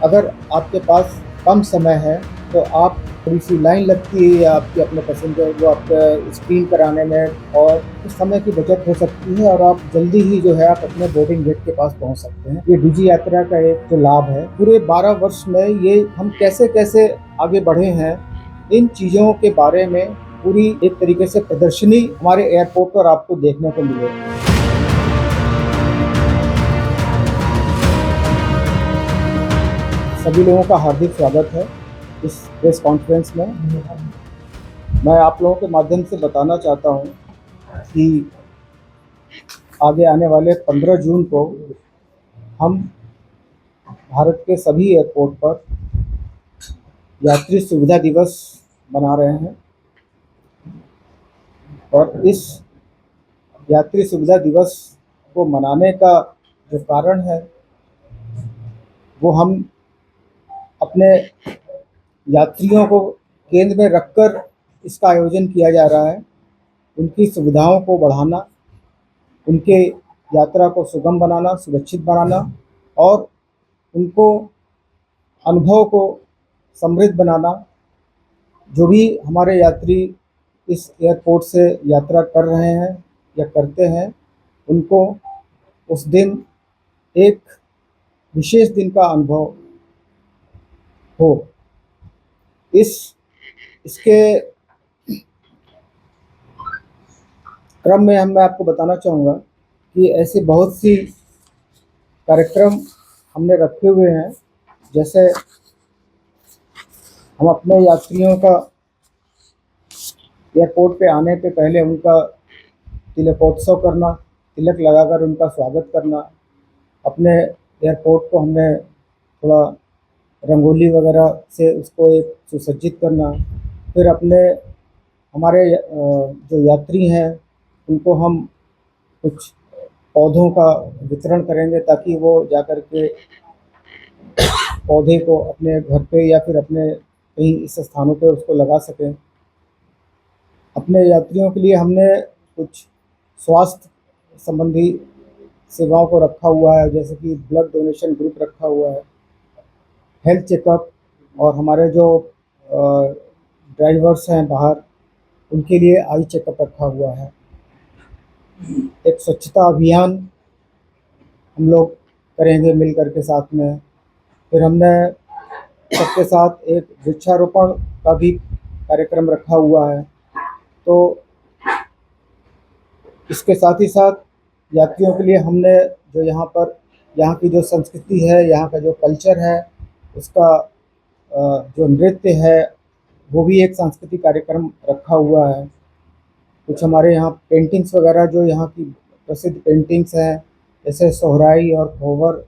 अगर आपके पास कम समय है तो आप थोड़ी सी लाइन लगती है या आपके अपने पैसेंजर वो आपका स्क्रीन कराने में, और उस समय की बचत हो सकती है और आप जल्दी ही जो है आप अपने बोर्डिंग गेट के पास पहुंच सकते हैं। ये डिजी यात्रा का एक जो लाभ है, पूरे 12 वर्ष में ये हम कैसे कैसे आगे बढ़े हैं, इन चीज़ों के बारे में पूरी एक तरीके से प्रदर्शनी हमारे एयरपोर्ट पर आपको देखने को मिलेगी। सभी लोगों का हार्दिक स्वागत है इस प्रेस कॉन्फ्रेंस में। मैं आप लोगों के माध्यम से बताना चाहता हूं कि आगे आने वाले 15 जून को हम भारत के सभी एयरपोर्ट पर यात्री सुविधा दिवस मना रहे हैं। और इस यात्री सुविधा दिवस को मनाने का जो कारण है, वो हम अपने यात्रियों को केंद्र में रखकर इसका आयोजन किया जा रहा है। उनकी सुविधाओं को बढ़ाना, उनके यात्रा को सुगम बनाना, सुरक्षित बनाना और उनको अनुभव को समृद्ध बनाना। जो भी हमारे यात्री इस एयरपोर्ट से यात्रा कर रहे हैं या करते हैं, उनको उस दिन एक विशेष दिन का अनुभव हो। इसके क्रम में मैं आपको बताना चाहूँगा कि ऐसे बहुत सी कार्यक्रम हमने रखे हुए हैं। जैसे हम अपने यात्रियों का एयरपोर्ट पे आने पे पहले उनका तिलकोत्सव करना, तिलक लगाकर उनका स्वागत करना। अपने एयरपोर्ट को हमने थोड़ा रंगोली वगैरह से उसको एक सुसज्जित करना। फिर हमारे जो यात्री हैं उनको हम कुछ पौधों का वितरण करेंगे ताकि वो जाकर के पौधे को अपने घर पे या फिर अपने कहीं इस स्थानों पे उसको लगा सकें। अपने यात्रियों के लिए हमने कुछ स्वास्थ्य संबंधी सेवाओं को रखा हुआ है, जैसे कि ब्लड डोनेशन ग्रुप रखा हुआ है, हेल्थ चेकअप, और हमारे जो ड्राइवर्स हैं बाहर, उनके लिए आई चेकअप रखा हुआ है। एक स्वच्छता अभियान हम लोग करेंगे मिल कर के साथ में। फिर हमने सबके साथ एक वृक्षारोपण का भी कार्यक्रम रखा हुआ है। तो इसके साथ ही साथ यात्रियों के लिए हमने जो यहाँ की जो संस्कृति है, यहाँ का जो कल्चर है, उसका जो नृत्य है, वो भी एक सांस्कृतिक कार्यक्रम रखा हुआ है। कुछ हमारे यहाँ पेंटिंग्स वगैरह, जो यहाँ की प्रसिद्ध पेंटिंग्स हैं, जैसे सोहराई और खोवर,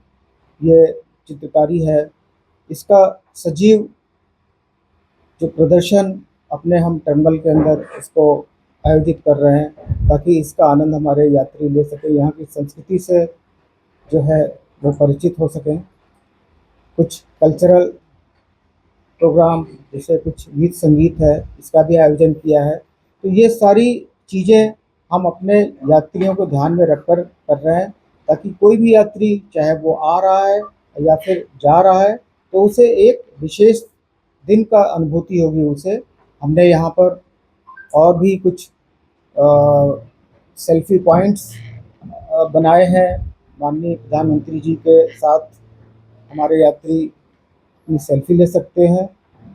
ये चित्रकारी है, इसका सजीव जो प्रदर्शन अपने हम टर्मिनल के अंदर इसको आयोजित कर रहे हैं ताकि इसका आनंद हमारे यात्री ले सकें, यहाँ की संस्कृति से जो है वो परिचित हो सकें। कुछ कल्चरल प्रोग्राम जैसे कुछ गीत संगीत है, इसका भी आयोजन किया है। तो ये सारी चीज़ें हम अपने यात्रियों को ध्यान में रखकर कर रहे हैं ताकि कोई भी यात्री, चाहे वो आ रहा है या फिर जा रहा है, तो उसे एक विशेष दिन का अनुभूति होगी उसे। हमने यहाँ पर और भी कुछ सेल्फी पॉइंट्स बनाए हैं। माननीय प्रधानमंत्री जी के साथ हमारे यात्री अपनी सेल्फी ले सकते हैं।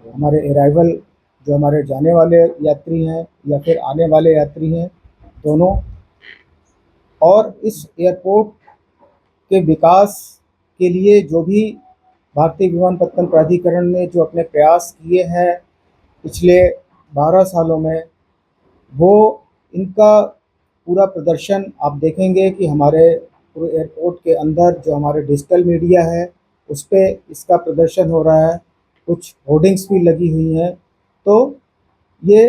हमारे अराइवल, जो हमारे जाने वाले यात्री हैं या फिर आने वाले यात्री हैं, दोनों। और इस एयरपोर्ट के विकास के लिए जो भी भारतीय विमानपत्तन प्राधिकरण ने जो अपने प्रयास किए हैं पिछले 12 सालों में, वो इनका पूरा प्रदर्शन आप देखेंगे कि हमारे पूरे एयरपोर्ट के अंदर जो हमारे डिजिटल मीडिया है उस पे इसका प्रदर्शन हो रहा है। कुछ होर्डिंग्स भी लगी हुई हैं। तो ये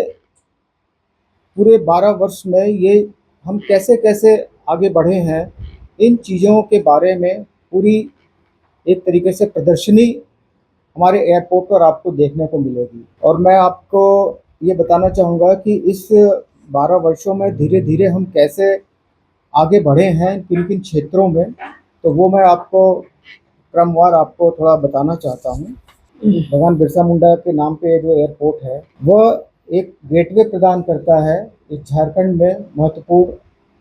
पूरे 12 वर्ष में ये हम कैसे कैसे आगे बढ़े हैं, इन चीज़ों के बारे में पूरी एक तरीके से प्रदर्शनी हमारे एयरपोर्ट पर आपको देखने को मिलेगी। और मैं आपको ये बताना चाहूँगा कि इस 12 वर्षों में धीरे धीरे हम कैसे आगे बढ़े हैं, किन किन क्षेत्रों में, तो वो मैं आपको क्रमवार आपको थोड़ा बताना चाहता हूँ। भगवान बिरसा मुंडा के नाम पे जो एयरपोर्ट है वह एक गेटवे प्रदान करता है इस झारखंड में महत्वपूर्ण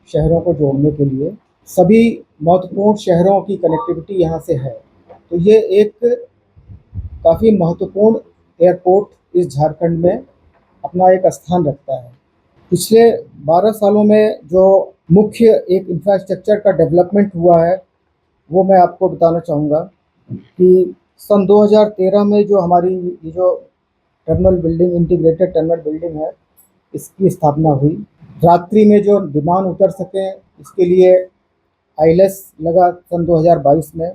शहरों को जोड़ने के लिए। सभी महत्वपूर्ण शहरों की कनेक्टिविटी यहाँ से है, तो ये एक काफ़ी महत्वपूर्ण एयरपोर्ट इस झारखंड में अपना एक स्थान रखता है। पिछले 12 सालों में जो मुख्य एक इंफ्रास्ट्रक्चर का डेवलपमेंट हुआ है वो मैं आपको बताना चाहूँगा कि सन 2013 में जो हमारी ये जो terminal building, integrated terminal building है, इसकी स्थापना हुई। रात्रि में जो विमान उतर सकें इसके लिए आईएलएस लगा सन 2022 में,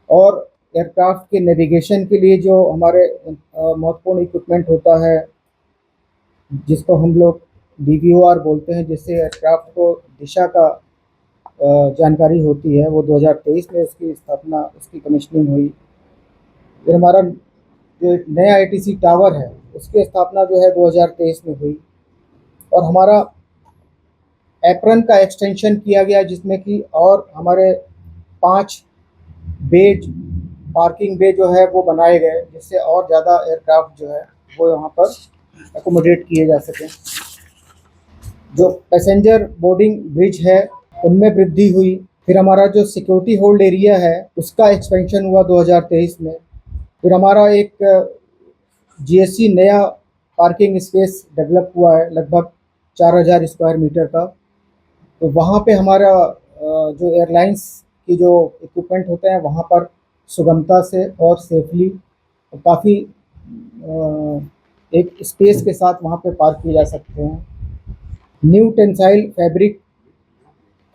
और एयरक्राफ्ट के नेविगेशन के लिए जो हमारे महत्वपूर्ण इक्विपमेंट होता है जिसको हम लोग DVOR बोलते हैं, जिससे एयरक्राफ्ट को दिशा का जानकारी होती है, वो 2023 में इसकी स्थापना, इसकी कमीशनिंग हुई। फिर हमारा जो एक नया ATC टावर है उसकी स्थापना जो है 2023 में हुई, और हमारा एप्रन का एक्सटेंशन किया गया जिसमें कि और हमारे 5 बेज पार्किंग बे जो है वो बनाए गए, जिससे और ज़्यादा एयरक्राफ्ट जो है वो यहाँ पर एकोमोडेट किए जा सकें। जो पैसेंजर बोर्डिंग ब्रिज है उनमें वृद्धि हुई। फिर हमारा जो सिक्योरिटी होल्ड एरिया है उसका एक्सपेंशन हुआ 2023 में। फिर हमारा एक GSC नया पार्किंग स्पेस डेवलप हुआ है लगभग 4000 स्क्वायर मीटर का। तो वहाँ पे हमारा जो एयरलाइंस की जो इक्विपमेंट होते हैं वहाँ पर सुगमता से और सेफली काफ़ी एक स्पेस के साथ वहाँ पे पार्क किए जा सकते हैं। न्यू टेंसाइल फैब्रिक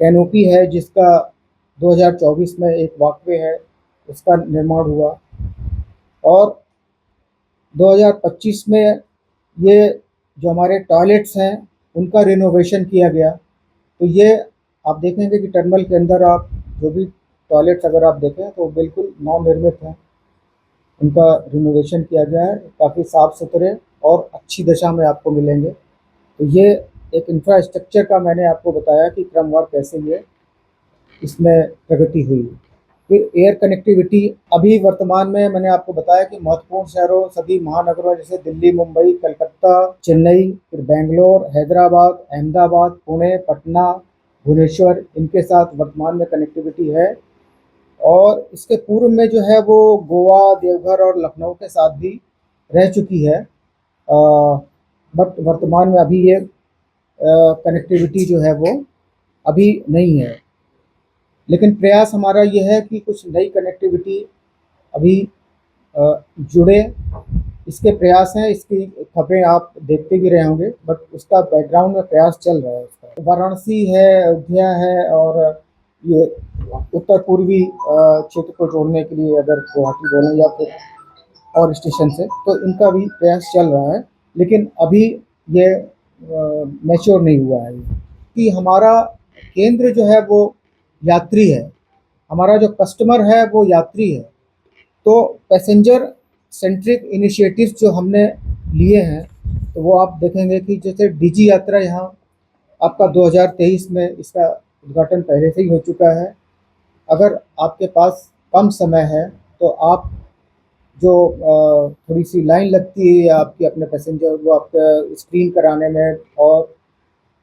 कैनोपी है जिसका 2024 में एक वॉकवे है उसका निर्माण हुआ, और 2025 में ये जो हमारे टॉयलेट्स हैं उनका रिनोवेशन किया गया। तो ये आप देखेंगे कि टर्मिनल के अंदर आप जो भी टॉयलेट्स अगर आप देखें तो बिल्कुल नवनिर्मित हैं, उनका रिनोवेशन किया गया है, काफ़ी साफ़ सुथरे और अच्छी दशा में आपको मिलेंगे। तो ये एक इंफ्रास्ट्रक्चर का मैंने आपको बताया कि क्रमवार कैसे ये इसमें प्रगति हुई। फिर एयर कनेक्टिविटी अभी वर्तमान में मैंने आपको बताया कि महत्वपूर्ण शहरों, सभी महानगरों जैसे दिल्ली, मुंबई, कलकत्ता, चेन्नई, फिर बेंगलोर, हैदराबाद, अहमदाबाद, पुणे, पटना, भुवनेश्वर, इनके साथ वर्तमान में कनेक्टिविटी है। और इसके पूर्व में जो है वो गोवा, देवघर और लखनऊ के साथ भी रह चुकी है, बट वर्तमान में अभी ये कनेक्टिविटी जो है वो अभी नहीं है। लेकिन प्रयास हमारा ये है कि कुछ नई कनेक्टिविटी अभी जुड़े, इसके प्रयास हैं। इसकी खबरें आप देखते भी रहे होंगे, बट उसका बैकग्राउंड में प्रयास चल रहा है उसका। वाराणसी है, अयोध्या है, और ये उत्तर पूर्वी क्षेत्र को जोड़ने के लिए अगर गुवाहाटी बोलें या फिर और स्टेशन से, तो इनका भी प्रयास चल रहा है। लेकिन अभी ये मैच्योर नहीं हुआ है कि हमारा केंद्र जो है वो यात्री है, हमारा जो कस्टमर है वो यात्री है। तो पैसेंजर सेंट्रिक इनिशिएटिव्स जो हमने लिए हैं, तो वो आप देखेंगे कि जैसे डिजी यात्रा यहाँ आपका 2023 में इसका उद्घाटन पहले से ही हो चुका है। अगर आपके पास कम समय है तो आप जो थोड़ी सी लाइन लगती है आपकी अपने पैसेंजर वो आपका स्क्रीन कराने में, और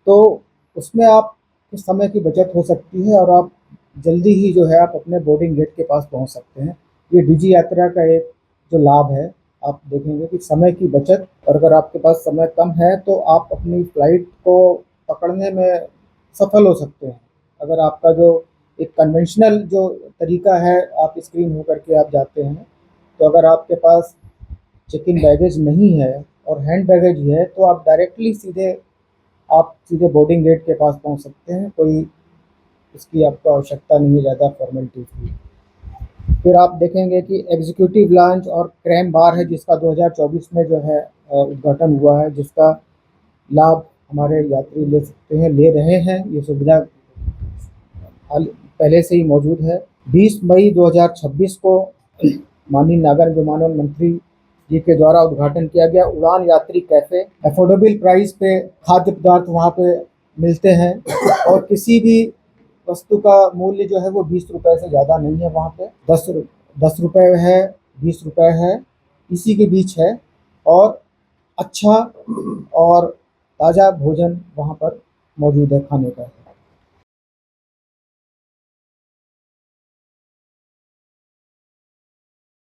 तो उसमें आप समय की बचत हो सकती है और आप जल्दी ही जो है आप अपने बोर्डिंग गेट के पास पहुंच सकते हैं। ये डिजी यात्रा का एक जो लाभ है, आप देखेंगे कि समय की बचत, और अगर आपके पास समय कम है तो आप अपनी फ़्लाइट को पकड़ने में सफल हो सकते हैं। अगर आपका जो एक कन्वेंशनल जो तरीका है, आप स्क्रीन होकर के आप जाते हैं, तो अगर आपके पास चेक इन बैगेज नहीं है और हैंड बैगेज है तो आप डायरेक्टली सीधे बोर्डिंग गेट के पास पहुंच सकते हैं। कोई इसकी आपको आवश्यकता नहीं है ज़्यादा फॉर्मेलिटीज़ की। फिर आप देखेंगे कि एग्जीक्यूटिव लॉन्च और क्रैम बार है जिसका 2024 में जो है उद्घाटन हुआ है, जिसका लाभ हमारे यात्री ले सकते हैं, ले रहे हैं। ये सुविधा पहले से ही मौजूद है। 20 मई 2026 को माननीय नागर विमानन मंत्री जी के द्वारा उद्घाटन किया गया उड़ान यात्री कैफ़े। अफोर्डेबल प्राइस पे खाद्य पदार्थ वहाँ पे मिलते हैं, और किसी भी वस्तु का मूल्य जो है वो 20 रुपए से ज़्यादा नहीं है वहाँ पे। 10 रुपए है, 20 रुपए है, इसी के बीच है। और अच्छा और ताज़ा भोजन वहाँ पर मौजूद है खाने का।